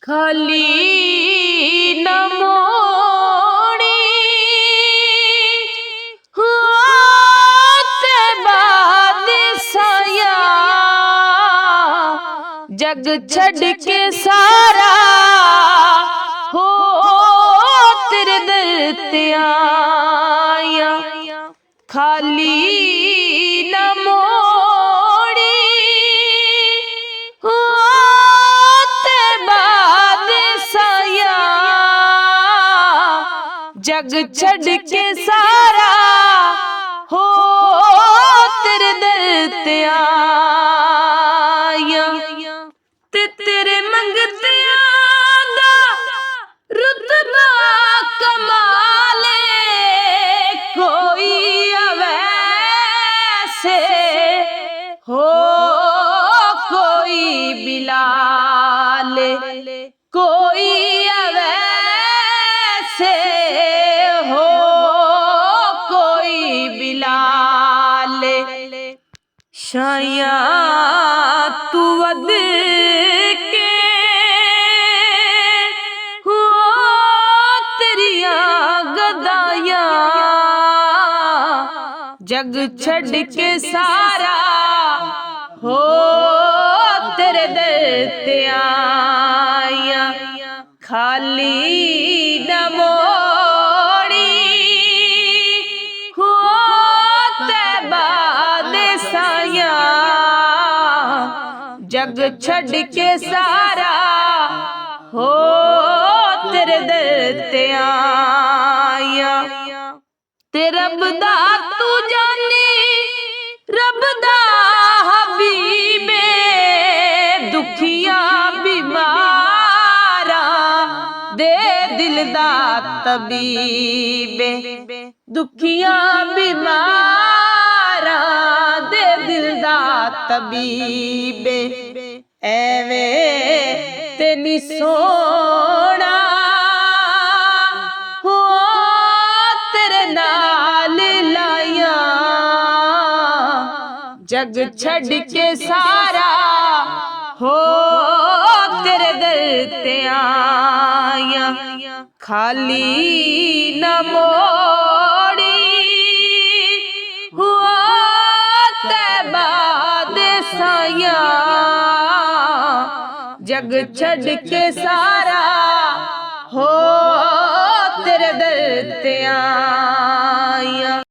खाली न मोड़ी होते बाद साया, जग छड़ के सारा हो तेरे दर ते आया। खाली न मोड़ी होते बाद साया, जग छड़ के सारा हो तेरे दर ते आया। ते तेरे मंगतियां दा रुतबा कमाले, कोई अवैसे हो कोई बिलाले, कोई अवैसे हो कोई बिलाले। शाया तू वद के हो तेरिया गदाया, जग छड़ के सारा हो तेरे दर ते आया। खाली न मोड़ी होते बाद साया, जग छड़ के सारा हो तेरे दर ते आया। ते रब दा तू जानी, रब दा हबीबे, दुखिया बीमारा दे दिल दा तबीबे, दुखिया बीमारा दे दिल दा तबीबे। एवें ते नी सोना हो तेरे नाल लाया, जग छड़ के सारा हो तेरे दर ते आया। खाली न मोड़ी होते बाद साया, जग छड़ के सारा हो तेरे दर ते आया।